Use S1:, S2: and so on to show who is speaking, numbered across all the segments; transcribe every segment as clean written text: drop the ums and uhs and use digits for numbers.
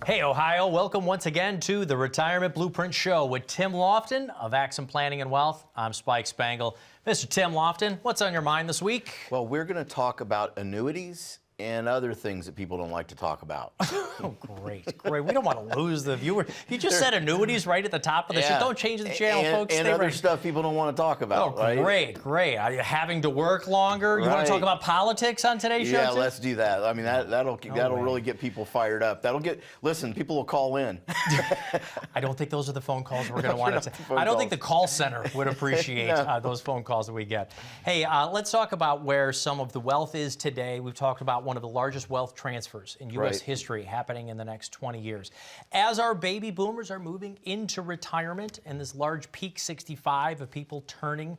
S1: Hey, Ohio, welcome once again to the Retirement Blueprint Show with Tim Lofton of Accent Planning and Wealth. I'm Spike Spangle. Mr. Tim Lofton, what's on your mind this week?
S2: Well, we're going to talk about annuities and other things that people don't like to talk about.
S1: Oh, great, great. We don't want to lose the viewer. You just said annuities right at the top of the show. Don't change the channel, folks.
S2: And
S1: Stay
S2: other
S1: right.
S2: stuff people don't want to talk about, right?
S1: Great, great. Are you having to work longer? You want to talk about politics on today's show,
S2: Yeah,
S1: Tim?
S2: let's do that. I mean, that'll really get people fired up. Listen, people will call in.
S1: I don't think those are the phone calls we're going to want to. I don't think the call center would appreciate those phone calls that we get. Hey, let's talk about where some of the wealth is today. We've talked about one of the largest wealth transfers in U.S. history happening in the next 20 years. As our baby boomers are moving into retirement and this large peak 65 of people turning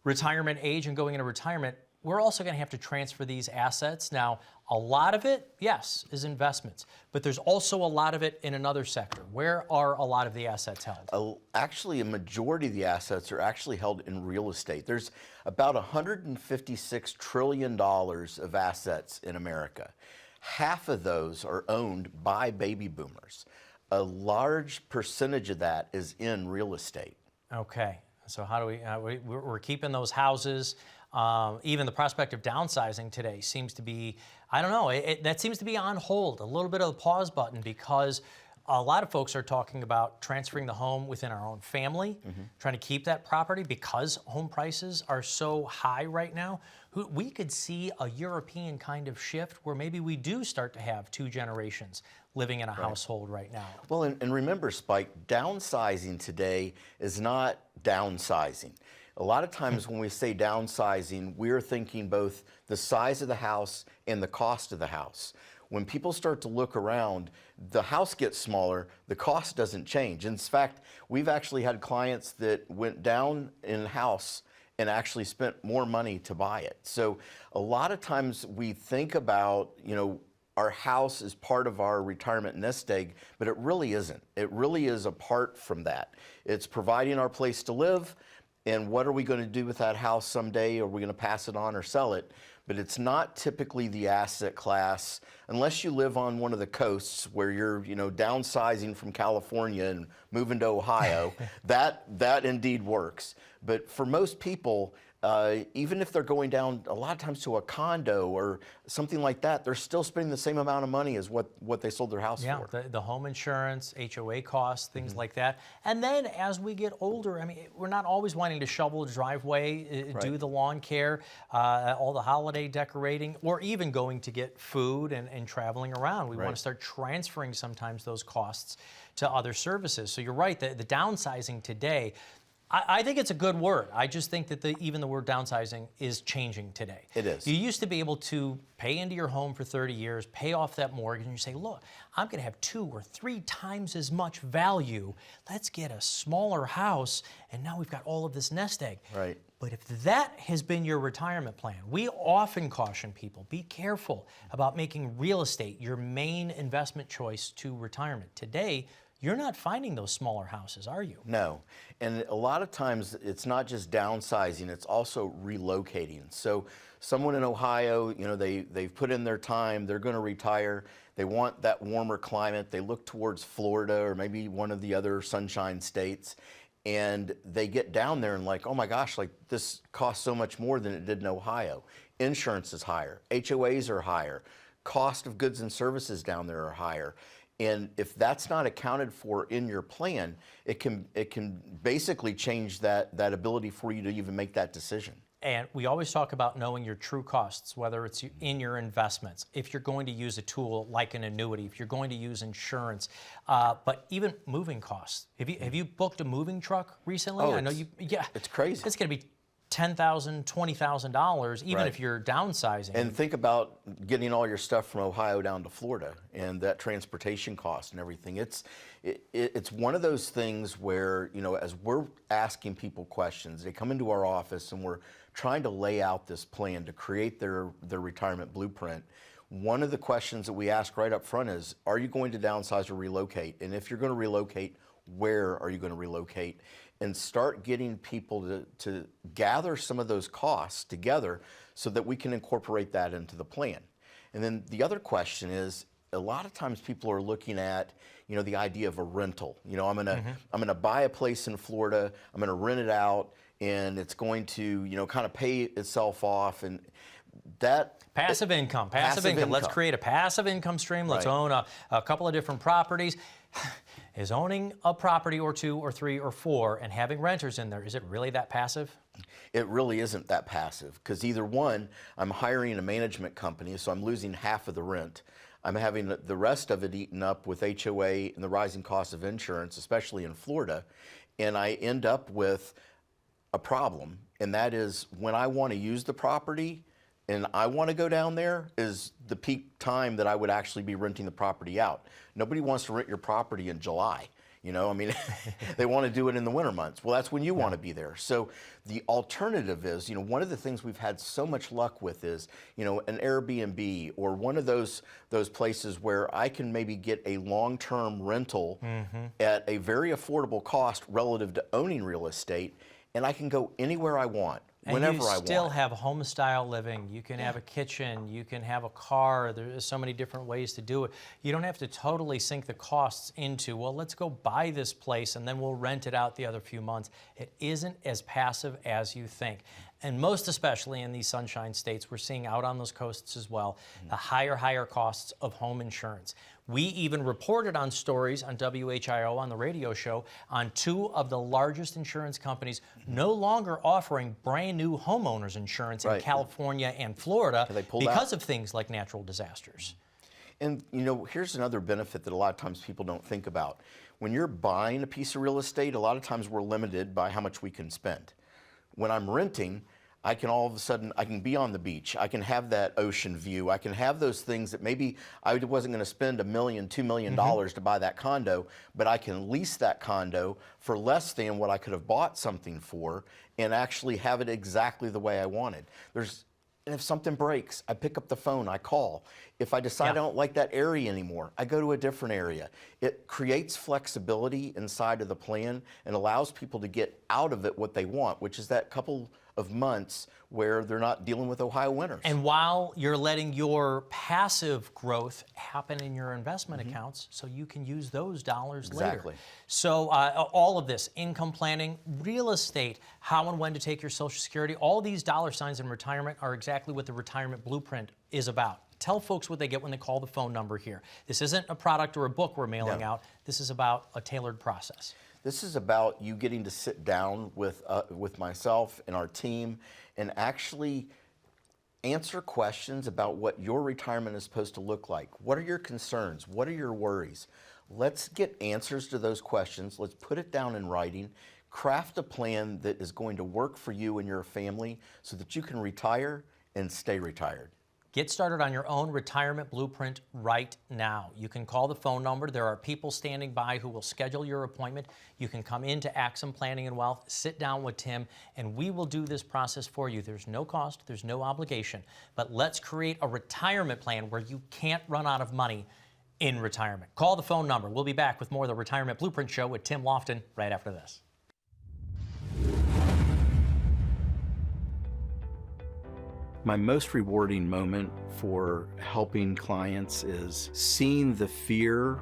S1: retirement age and going into retirement, we're also going to have to transfer these assets. Now, a lot of it, yes, is investments, but there's also a lot of it in another sector. Where are a lot of the assets held?
S2: Actually, a majority of the assets are actually held in real estate. There's about $156 trillion of assets in America. Half of those are owned by baby boomers. A large percentage of that is in real estate.
S1: Okay, so how do we're keeping those houses. Even the prospect of downsizing today seems to be, I don't know, that seems to be on hold, a little bit of a pause button, because a lot of folks are talking about transferring the home within our own family, trying to keep that property because home prices are so high right now. We could see a European kind of shift where maybe we do start to have two generations living in a household right now.
S2: Well, and remember, Spike, downsizing today is not downsizing. A lot of times when we say downsizing, we're thinking both the size of the house and the cost of the house. When people start to look around, the house gets smaller, the cost doesn't change. In fact, we've actually had clients that went down in house and actually spent more money to buy it. So a lot of times we think about, our house is part of our retirement nest egg, but it really isn't. It really is apart from that. It's providing our place to live, and what are we going to do with that house someday? Are we going to pass it on or sell it? But it's not typically the asset class, unless you live on one of the coasts where you're, downsizing from California and moving to Ohio. that indeed works. But for most people, even if they're going down a lot of times to a condo or something like that, they're still spending the same amount of money as what they sold their house for.
S1: Yeah, the home insurance, HOA costs, things like that. And then as we get older, I mean, we're not always wanting to shovel the driveway, do the lawn care, all the holiday decorating, or even going to get food and traveling around. We want to start transferring sometimes those costs to other services. So you're right, the downsizing today, I think it's a good word. I just think that even the word downsizing is changing today.
S2: It is.
S1: You used to be able to pay into your home for 30 years, pay off that mortgage, and you say, look, I'm going to have 2 or 3 times as much value. Let's get a smaller house, and now we've got all of this nest egg.
S2: Right.
S1: But if that has been your retirement plan, we often caution people, be careful about making real estate your main investment choice to retirement. Today, you're not finding those smaller houses, are you?
S2: No. And a lot of times it's not just downsizing, it's also relocating. So someone in Ohio, they've put in their time, they're going to retire, they want that warmer climate, they look towards Florida or maybe one of the other sunshine states, and they get down there and like, oh my gosh, like this costs so much more than it did in Ohio. Insurance is higher, HOAs are higher, cost of goods and services down there are higher. And if that's not accounted for in your plan, it can basically change that ability for you to even make that decision.
S1: And we always talk about knowing your true costs, whether it's in your investments, if you're going to use a tool like an annuity, if you're going to use insurance, but even moving costs. Have you booked a moving truck recently?
S2: Oh,
S1: I know you. Yeah,
S2: it's crazy.
S1: It's going to be $10,000, $20,000, even if you're downsizing.
S2: And think about getting all your stuff from Ohio down to Florida and that transportation cost and everything. It's one of those things where, as we're asking people questions, they come into our office and we're trying to lay out this plan to create their retirement blueprint. One of the questions that we ask right up front is, are you going to downsize or relocate? And if you're going to relocate, where are you going to relocate? And start getting people to gather some of those costs together so that we can incorporate that into the plan. And then the other question is, a lot of times people are looking at, the idea of a rental. I'm gonna buy a place in Florida, I'm gonna rent it out, and it's going to, kind of pay itself off, and that
S1: passive income. Let's create a passive income stream. Let's own a couple of different properties. Is owning a property or 2 or 3 or 4 and having renters in there, is it really that passive?
S2: It really isn't that passive, because either one, I'm hiring a management company, so I'm losing half of the rent. I'm having the rest of it eaten up with HOA and the rising cost of insurance, especially in Florida, and I end up with a problem, and that is when I want to use the property and I want to go down there is the peak time that I would actually be renting the property out. Nobody wants to rent your property in July. They want to do it in the winter months. Well, that's when you want to be there. So the alternative is, one of the things we've had so much luck with is, an Airbnb or one of those places where I can maybe get a long-term rental at a very affordable cost relative to owning real estate, and I can go anywhere I want. Whenever I want.
S1: And you still have home-style living. You can have a kitchen. You can have a car. There's so many different ways to do it. You don't have to totally sink the costs into, well, let's go buy this place and then we'll rent it out the other few months. It isn't as passive as you think. And most especially in these sunshine states, we're seeing out on those coasts as well, the higher costs of home insurance. We even reported on stories on WHIO on the radio show on 2 of the largest insurance companies no longer offering brand new homeowners insurance in California and Florida because of things like natural disasters.
S2: And here's another benefit that a lot of times people don't think about. When you're buying a piece of real estate, a lot of times we're limited by how much we can spend. When I'm renting, I can all of a sudden, I can be on the beach. I can have that ocean view. I can have those things that maybe I wasn't going to spend $1 million, $2 million to buy that condo, but I can lease that condo for less than what I could have bought something for and actually have it exactly the way I wanted. And if something breaks, I pick up the phone, I call. If I decide I don't like that area anymore, I go to a different area. It creates flexibility inside of the plan and allows people to get out of it what they want, which is that couple of months where they're not dealing with Ohio winters.
S1: And while you're letting your passive growth happen in your investment accounts, so you can use those dollars later. So all of this, income planning, real estate, how and when to take your Social Security, all these dollar signs in retirement are exactly what the Retirement Blueprint is about. Tell folks what they get when they call the phone number here. This isn't a product or a book we're mailing out. This is about a tailored process.
S2: This is about you getting to sit down with myself and our team and actually answer questions about what your retirement is supposed to look like. What are your concerns? What are your worries? Let's get answers to those questions. Let's put it down in writing. Craft a plan that is going to work for you and your family so that you can retire and stay retired.
S1: Get started on your own retirement blueprint right now. You can call the phone number. There are people standing by who will schedule your appointment. You can come into Axum Planning and Wealth, sit down with Tim, and we will do this process for you. There's no cost, there's no obligation, but let's create a retirement plan where you can't run out of money in retirement. Call the phone number. We'll be back with more of the Retirement Blueprint Show with Tim Lofton right after this.
S3: My most rewarding moment for helping clients is seeing the fear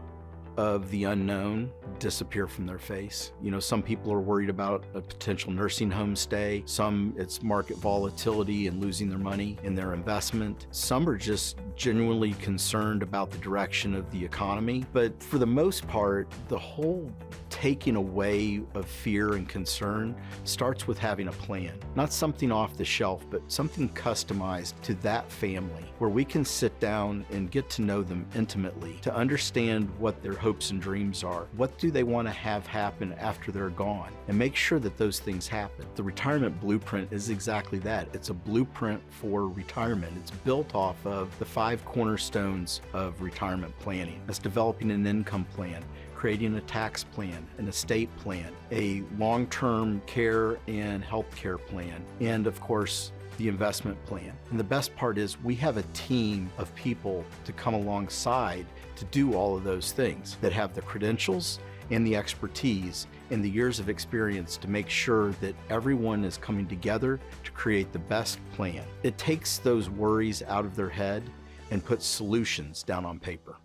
S3: of the unknown disappear from their face. Some people are worried about a potential nursing home stay. Some, it's market volatility and losing their money in their investment. Some are just genuinely concerned about the direction of the economy. But for the most part, the whole taking away of fear and concern starts with having a plan. Not something off the shelf, but something customized to that family, where we can sit down and get to know them intimately, to understand what their hopes and dreams are. What do they want to have happen after they're gone? And make sure that those things happen. The Retirement Blueprint is exactly that. It's a blueprint for retirement. It's built off of the 5 cornerstones of retirement planning. That's developing an income plan, creating a tax plan, an estate plan, a long-term care and health care plan, and of course, the investment plan. And the best part is we have a team of people to come alongside to do all of those things that have the credentials and the expertise and the years of experience to make sure that everyone is coming together to create the best plan. It takes those worries out of their head and puts solutions down on paper.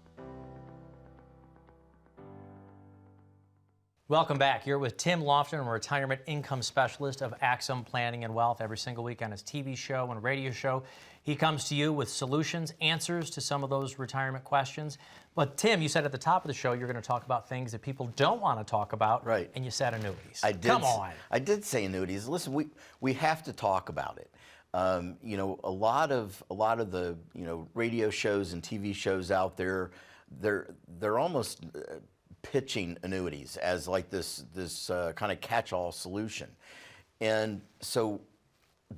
S1: Welcome back. You're with Tim Lofton, a retirement income specialist of Axum Planning and Wealth. Every single week on his TV show and radio show, he comes to you with solutions, answers to some of those retirement questions. But Tim, you said at the top of the show you're going to talk about things that people don't want to talk about,
S2: right?
S1: And you said annuities.
S2: I did.
S1: Come on.
S2: I did say annuities. Listen, we have to talk about it. You know, a lot of the radio shows and TV shows out there, they're almost pitching annuities as like this kind of catch-all solution. And so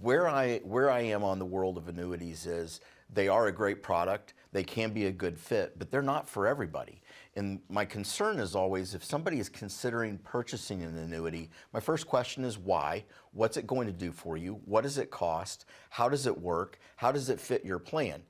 S2: where I am on the world of annuities is they are a great product, they can be a good fit, but they're not for everybody. And my concern is always, if somebody is considering purchasing an annuity, my first question is why? What's it going to do for you? What does it cost? How does it work? How does it fit your plan?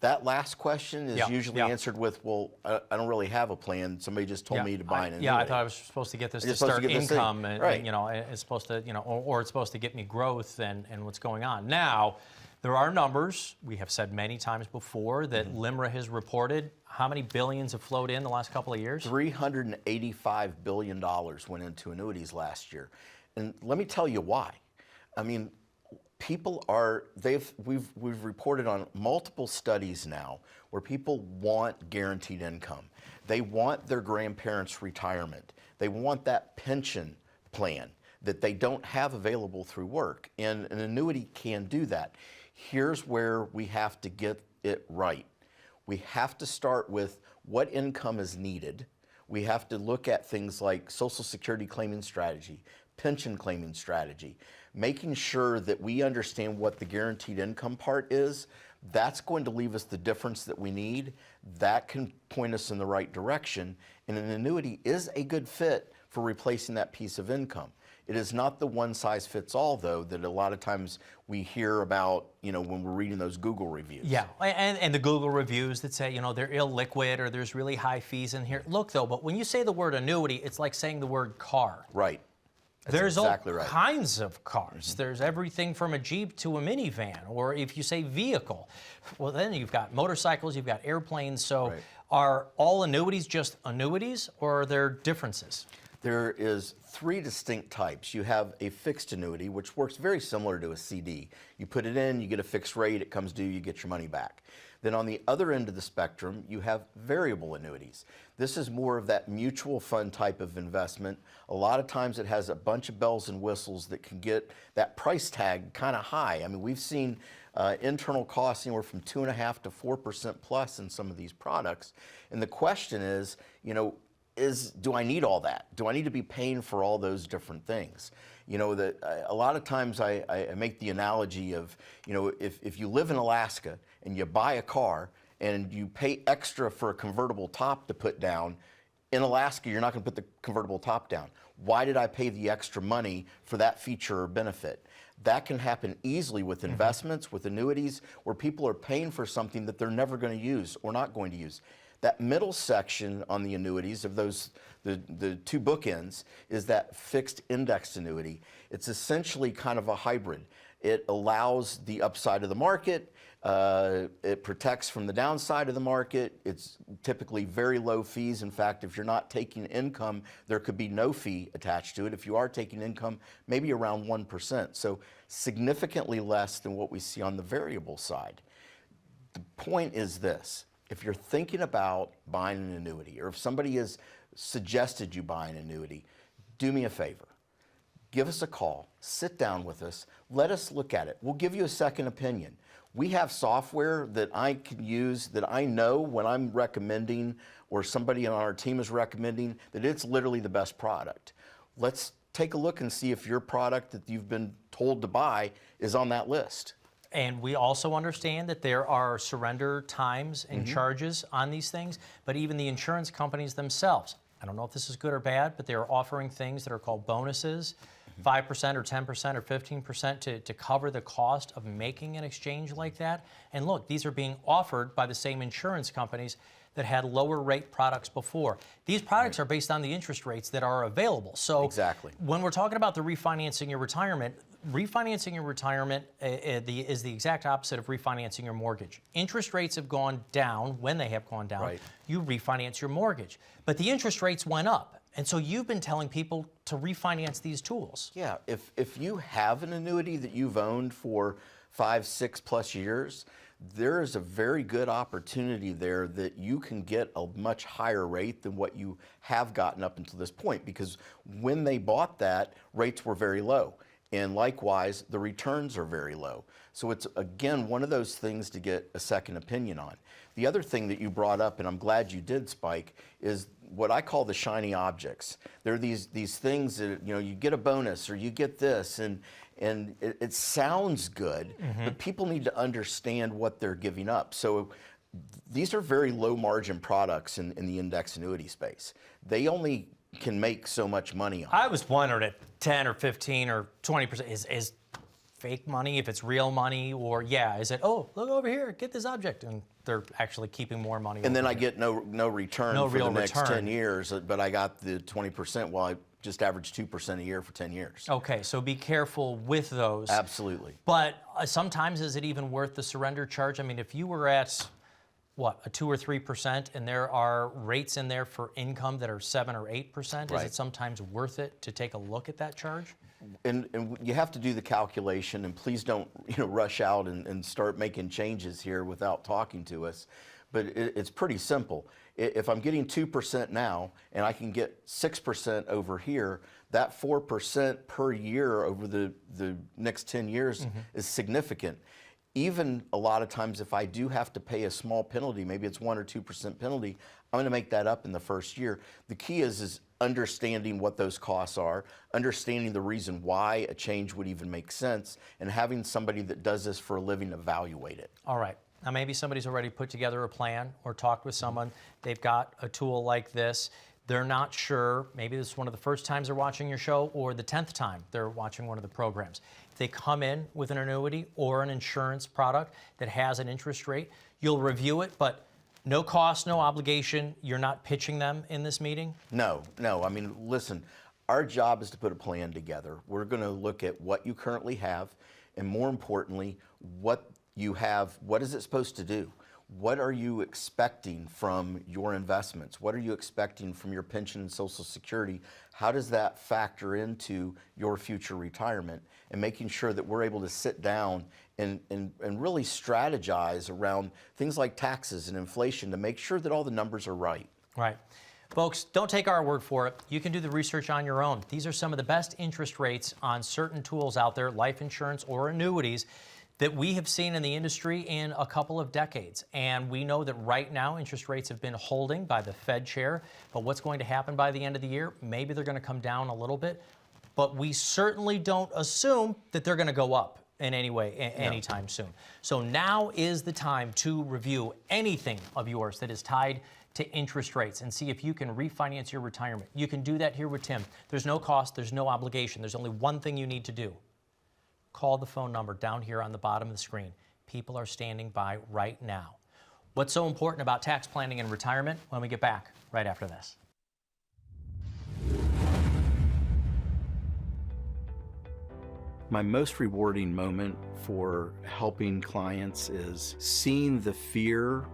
S2: That last question is usually answered with, well, I don't really have a plan. Somebody just told me to buy an annuity.
S1: Yeah, I thought I was supposed to get this to start income, and
S2: right.
S1: you know, it's supposed to, or it's supposed to get me growth and what's going on. Now, there are numbers. We have said many times before that LIMRA has reported how many billions have flowed in the last couple of years?
S2: $385 billion went into annuities last year. And let me tell you why. I mean, we've reported on multiple studies now where people want guaranteed income. They want their grandparents' retirement. They want that pension plan that they don't have available through work. And an annuity can do that. Here's where we have to get it right. We have to start with what income is needed. We have to look at things like Social Security claiming strategy, pension claiming strategy, making sure that we understand what the guaranteed income part is. That's going to leave us the difference that we need. That can point us in the right direction. And an annuity is a good fit for replacing that piece of income. It is not the one size fits all, though, that a lot of times we hear about, when we're reading those Google reviews.
S1: Yeah, and the Google reviews that say, they're illiquid or there's really high fees in here. Look, though, but when you say the word annuity, it's like saying the word car.
S2: Right.
S1: There's exactly all kinds of cars. There's everything from a Jeep to a minivan, or if you say vehicle, well, then you've got motorcycles, you've got airplanes. So are all annuities just annuities, or are there differences?
S2: There is 3 distinct types. You have a fixed annuity, which works very similar to a CD. You put it in, you get a fixed rate, it comes due, you get your money back. Then on the other end of the spectrum, you have variable annuities. This is more of that mutual fund type of investment. A lot of times it has a bunch of bells and whistles that can get that price tag kind of high. I mean, we've seen internal costs anywhere from 2.5% to 4% plus in some of these products. And the question is, do I need all that? Do I need to be paying for all those different things? A lot of times I make the analogy of, if you live in Alaska and you buy a car and you pay extra for a convertible top to put down, in Alaska you're not going to put the convertible top down. Why did I pay the extra money for that feature or benefit? That can happen easily with investments, with annuities, where people are paying for something that they're never going to use or not going to use. That middle section on the annuities of those, the 2 bookends, is that fixed indexed annuity. It's essentially kind of a hybrid. It allows the upside of the market. It protects from the downside of the market. It's typically very low fees. In fact, if you're not taking income, there could be no fee attached to it. If you are taking income, maybe around 1%. So significantly less than what we see on the variable side. The point is this. If you're thinking about buying an annuity, or if somebody has suggested you buy an annuity, do me a favor. Give us a call, sit down with us, let us look at it. We'll give you a second opinion. We have software that I can use that I know when I'm recommending, or somebody on our team is recommending, that it's literally the best product. Let's take a look and see if your product that you've been told to buy is on that list.
S1: And we also understand that there are surrender times and charges on these things, but even the insurance companies themselves, I don't know if this is good or bad, but they're offering things that are called bonuses, 5% or 10% or 15% to cover the cost of making an exchange like that. And look, these are being offered by the same insurance companies that had lower rate products before. These products are based on the interest rates that are available. So when we're talking about the refinancing your retirement is the exact opposite of refinancing your mortgage. Interest rates have gone down. When they have gone down, you refinance your mortgage. But the interest rates went up. And so you've been telling people to refinance these tools.
S2: Yeah, if you have an annuity that you've owned for 5, 6+ years, there is a very good opportunity there that you can get a much higher rate than what you have gotten up until this point, because when they bought that, rates were very low. And likewise, the returns are very low. So it's, again, one of those things to get a second opinion on. The other thing that you brought up, and I'm glad you did, Spike, is what I call the shiny objects. There are these things that, you know, you get a bonus or you get this, and it sounds good, but people need to understand what they're giving up. So these are very low margin products in the index annuity space. They only can make so much money on it.
S1: I was wondering if 10 or 15 or 20% is fake money, if it's real money, or is it, oh, look over here, get this object, and they're actually keeping more money.
S2: And then I get no return for the next
S1: return.
S2: 10 years, but I got the 20% while I just averaged 2% a year for 10 years.
S1: Okay, so be careful with those.
S2: Absolutely.
S1: But sometimes is it even worth the surrender charge? I mean, if you were at, what, a 2 or 3%, and there are rates in there for income that are 7 or 8%, is it sometimes worth it to take a look at that charge?
S2: And you have to do the calculation, and please don't rush out and start making changes here without talking to us. But it's pretty simple. If I'm getting 2% now and I can get 6% over here, that 4% per year over the next 10 years is significant. Even a lot of times, if I do have to pay a small penalty, maybe it's 1 or 2% penalty, I'm going to make that up in the first year. The key is understanding what those costs are, understanding the reason why a change would even make sense, and having somebody that does this for a living evaluate it.
S1: All right. Now, maybe somebody's already put together a plan or talked with someone. They've got a tool like this. They're not sure. Maybe this is one of the first times they're watching your show or the 10th time they're watching one of the programs. If they come in with an annuity or an insurance product that has an interest rate, you'll review it, but no cost, no obligation. You're not pitching them in this meeting?
S2: No. I mean, listen, our job is to put a plan together. We're going to look at what you currently have, and more importantly, what you have, what is it supposed to do? What are you expecting from your investments? What are you expecting from your pension and Social Security? How does that factor into your future retirement? And making sure that we're able to sit down and really strategize around things like taxes and inflation to make sure that all the numbers are right.
S1: Right. Folks, don't take our word for it. You can do the research on your own. These are some of the best interest rates on certain tools out there, life insurance or annuities, that we have seen in the industry in a couple of decades. And we know that right now interest rates have been holding by the Fed chair, but what's going to happen by the end of the year? Maybe they're going to come down a little bit, but we certainly don't assume that they're going to go up in any way anytime soon. So now is the time to review anything of yours that is tied to interest rates and see if you can refinance your retirement. You can do that here with Tim. There's no cost, there's no obligation. There's only one thing you need to do. Call the phone number down here on the bottom of the screen. People are standing by right now. What's so important about tax planning and retirement? When we get back right after this.
S3: My most rewarding moment for helping clients is seeing the fear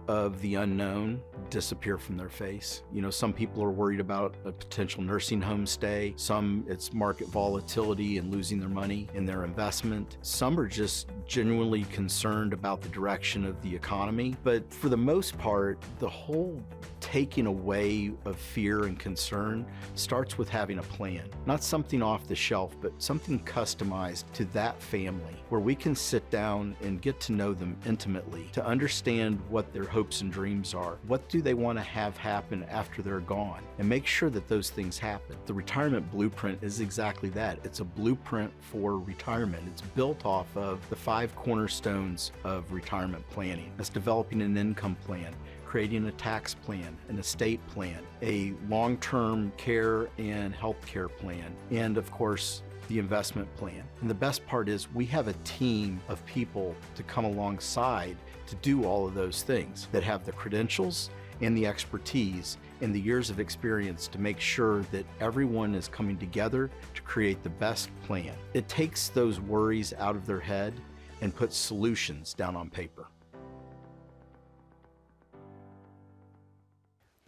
S3: of the unknown disappear from their face. You know, some people are worried about a potential nursing home stay. Some, it's market volatility and losing their money in their investment. Some are just genuinely concerned about the direction of the economy. But for the most part, the whole taking away of fear and concern starts with having a plan. Not something off the shelf, but something customized to that family, where we can sit down and get to know them intimately, to understand what their hopes and dreams are. What do they want to have happen after they're gone? And make sure that those things happen. The retirement blueprint is exactly that. It's a blueprint for retirement. It's built off of the 5 cornerstones of retirement planning. That's developing an income plan, creating a tax plan, an estate plan, a long-term care and health care plan, and of course, the investment plan. And the best part is we have a team of people to come alongside to do all of those things, that have the credentials and the expertise and the years of experience to make sure that everyone is coming together to create the best plan. It takes those worries out of their head and puts solutions down on paper.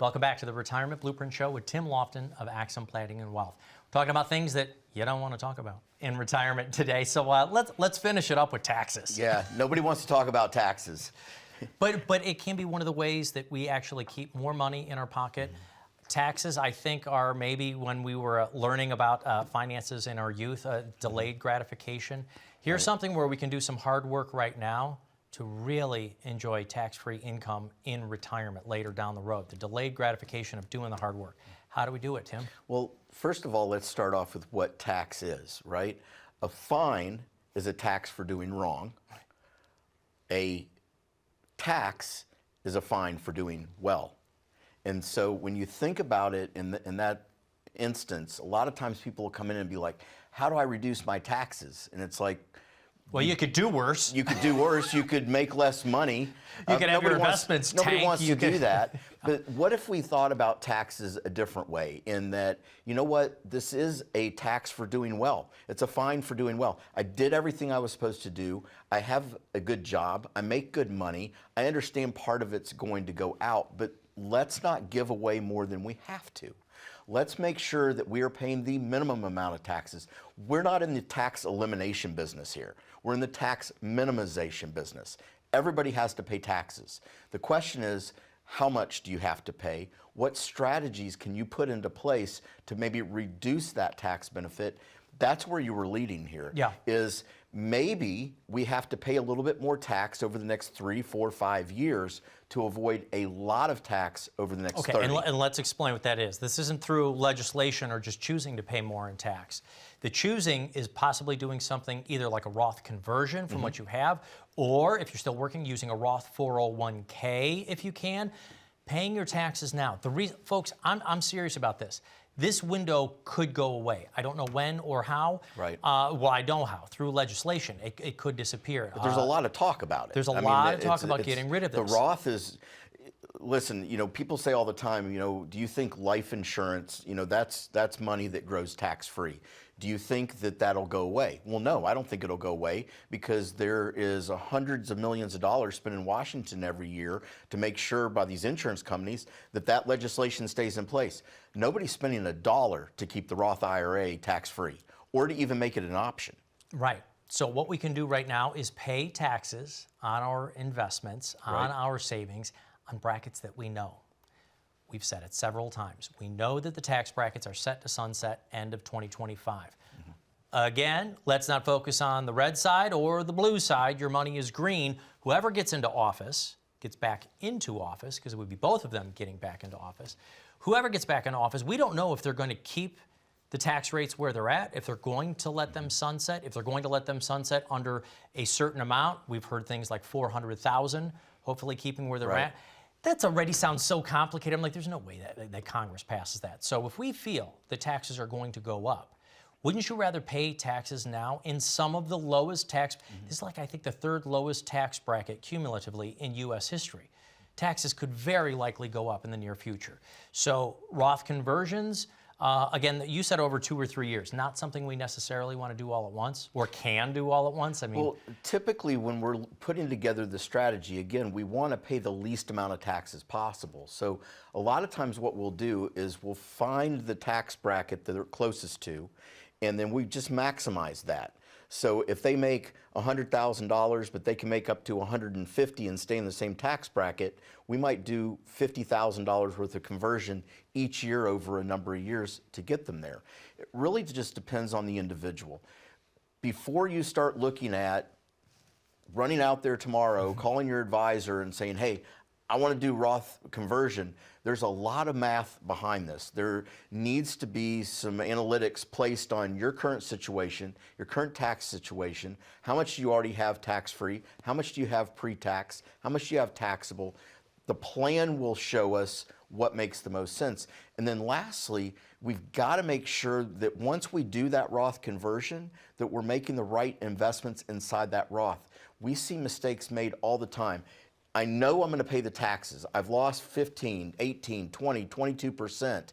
S1: Welcome back to the Retirement Blueprint Show with Tim Lofton of Axum Planning and Wealth. We're talking about things that you don't want to talk about in retirement today. So let's finish it up with taxes.
S2: Yeah, nobody wants to talk about taxes.
S1: But it can be one of the ways that we actually keep more money in our pocket. Taxes, I think, are maybe when we were learning about finances in our youth, delayed gratification. Here's something where we can do some hard work right now to really enjoy tax-free income in retirement later down the road. The delayed gratification of doing the hard work. How do we do it, Tim?
S2: Well, first of all, let's start off with what tax is, right? A fine is a tax for doing wrong. A tax is a fine for doing well. And so when you think about it in that instance, a lot of times people will come in and be like, how do I reduce my taxes? And it's like,
S1: well, you could do worse.
S2: You could do worse. You could make less money.
S1: You could have your investments tank.
S2: Nobody wants to do that. But what if we thought about taxes a different way in that, you know what, this is a tax for doing well. It's a fine for doing well. I did everything I was supposed to do. I have a good job. I make good money. I understand part of it's going to go out, but let's not give away more than we have to. Let's make sure that we are paying the minimum amount of taxes. We're not in the tax elimination business here. We're in the tax minimization business. Everybody has to pay taxes. The question is, how much do you have to pay? What strategies can you put into place to maybe reduce that tax benefit? That's where you were leading here.
S1: Yeah.
S2: Is maybe we have to pay a little bit more tax over the next 3, 4, 5 years to avoid a lot of tax over the next 30.
S1: And let's explain what that is. This isn't through legislation or just choosing to pay more in tax. The choosing is possibly doing something either like a Roth conversion from what you have, or if you're still working, using a Roth 401k if you can, paying your taxes now. The reason, folks, I'm serious about this. This window could go away. I don't know when or how.
S2: Right.
S1: Well, I know how. Through legislation, it could disappear.
S2: But there's a lot of talk about it.
S1: There's a lot of talk about getting rid of this.
S2: The Roth is, listen, you know, people say all the time, you know, do you think life insurance, you know, that's money that grows tax-free? Do you think that that'll go away? Well, no, I don't think it'll go away because there is hundreds of millions of dollars spent in Washington every year to make sure by these insurance companies that legislation stays in place. Nobody's spending a dollar to keep the Roth IRA tax-free or to even make it an option.
S1: Right. So what we can do right now is pay taxes on our investments, on our savings, on brackets that we know. We've said it several times. We know that the tax brackets are set to sunset end of 2025. Again, let's not focus on the red side or the blue side. Your money is green. Whoever gets into office, gets back into office, because it would be both of them getting back into office. Whoever gets back into office, we don't know if they're going to keep the tax rates where they're at, if they're going to let them sunset, if they're going to let them sunset under a certain amount. We've heard things like 400,000, hopefully keeping where they're at. That already sounds so complicated. I'm like, there's no way that Congress passes that. So if we feel the taxes are going to go up, wouldn't you rather pay taxes now in some of the lowest tax? This is like, I think, the third lowest tax bracket cumulatively in U.S. history. Taxes could very likely go up in the near future. So Roth conversions, again, you said over 2 or 3 years, not something we necessarily want to do all at once or can do all at once. I mean,
S2: well, typically when we're putting together the strategy, again, we want to pay the least amount of taxes possible. So a lot of times what we'll do is we'll find the tax bracket that they're closest to, and then we just maximize that. So if they make $100,000, but they can make up to $150,000 and stay in the same tax bracket, we might do $50,000 worth of conversion each year over a number of years to get them there. It really just depends on the individual. Before you start looking at running out there tomorrow, calling your advisor and saying, hey, I want to do Roth conversion, there's a lot of math behind this. There needs to be some analytics placed on your current situation, your current tax situation, how much do you already have tax-free, how much do you have pre-tax, how much do you have taxable. The plan will show us what makes the most sense. And then lastly, we've got to make sure that once we do that Roth conversion, that we're making the right investments inside that Roth. We see mistakes made all the time. I know I'm going to pay the taxes. I've lost 15, 18, 20, 22%.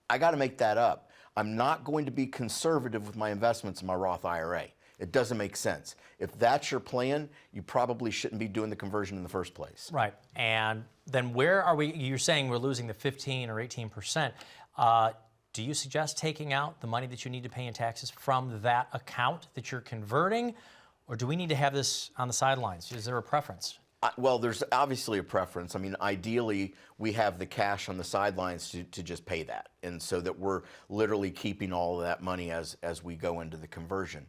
S2: I got to make that up. I'm not going to be conservative with my investments in my Roth IRA. It doesn't make sense. If that's your plan, you probably shouldn't be doing the conversion in the first place.
S1: Right. And then where are we? You're saying we're losing the 15 or 18%. Do you suggest taking out the money that you need to pay in taxes from that account that you're converting? Or do we need to have this on the sidelines? Is there a preference?
S2: Well, there's obviously a preference. I mean, ideally, we have the cash on the sidelines to just pay that. And so that we're literally keeping all of that money as we go into the conversion.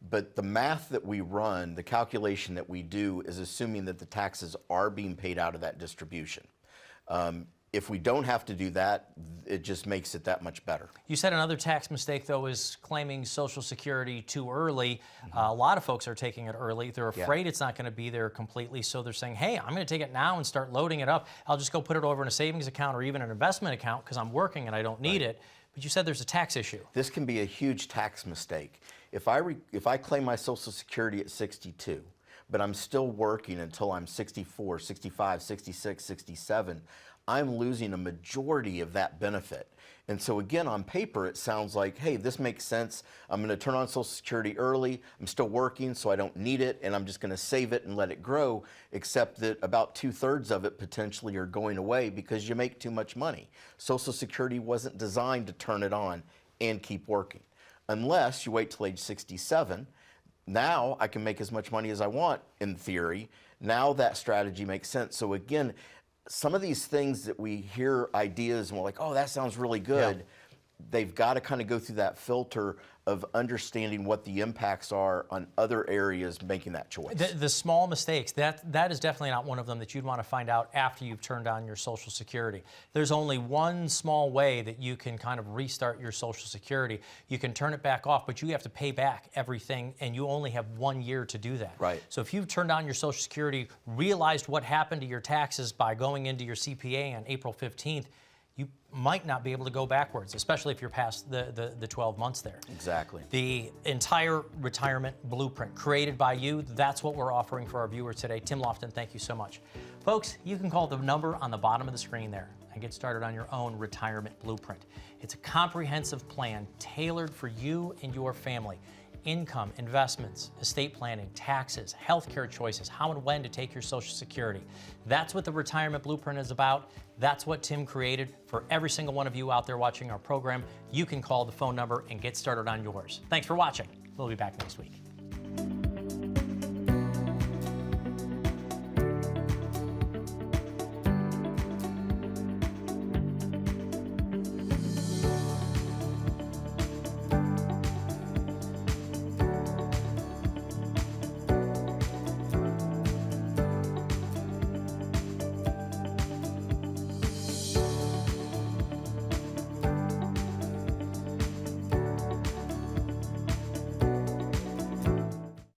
S2: But the math that we run, the calculation that we do is assuming that the taxes are being paid out of that distribution. If we don't have to do that, it just makes it that much better.
S1: You said another tax mistake, though, is claiming Social Security too early. A lot of folks are taking it early. They're afraid it's not going to be there completely, so they're saying, hey, I'm going to take it now and start loading it up. I'll just go put it over in a savings account or even an investment account because I'm working and I don't need it. But you said there's a tax issue.
S2: This can be a huge tax mistake. If I claim my Social Security at 62, but I'm still working until I'm 64, 65, 66, 67, I'm losing a majority of that benefit. And so again, on paper, it sounds like, hey, this makes sense. I'm going to turn on Social Security early. I'm still working, so I don't need it, and I'm just going to save it and let it grow, except that about 2/3 of it potentially are going away because you make too much money. Social Security wasn't designed to turn it on and keep working. Unless you wait till age 67, now I can make as much money as I want, in theory. Now that strategy makes sense. So again, some of these things that we hear ideas and we're like, oh, that sounds really good. They've got to kind of go through that filter of understanding what the impacts are on other areas making that choice.
S1: The small mistakes, that is definitely not one of them that you'd want to find out after you've turned on your Social Security. There's only one small way that you can kind of restart your Social Security. You can turn it back off, but you have to pay back everything, and you only have 1 year to do that.
S2: Right.
S1: So if you've turned on your Social Security, realized what happened to your taxes by going into your CPA on April 15th, you might not be able to go backwards, especially if you're past the 12 months there.
S2: Exactly.
S1: The entire retirement blueprint created by you, that's what we're offering for our viewers today. Tim Lofton, thank you so much. Folks, you can call the number on the bottom of the screen there and get started on your own retirement blueprint. It's a comprehensive plan tailored for you and your family. Income, investments, estate planning, taxes, healthcare choices, how and when to take your Social Security. That's what the Retirement Blueprint is about. That's what Tim created for every single one of you out there watching our program. You can call the phone number and get started on yours. Thanks for watching. We'll be back next week.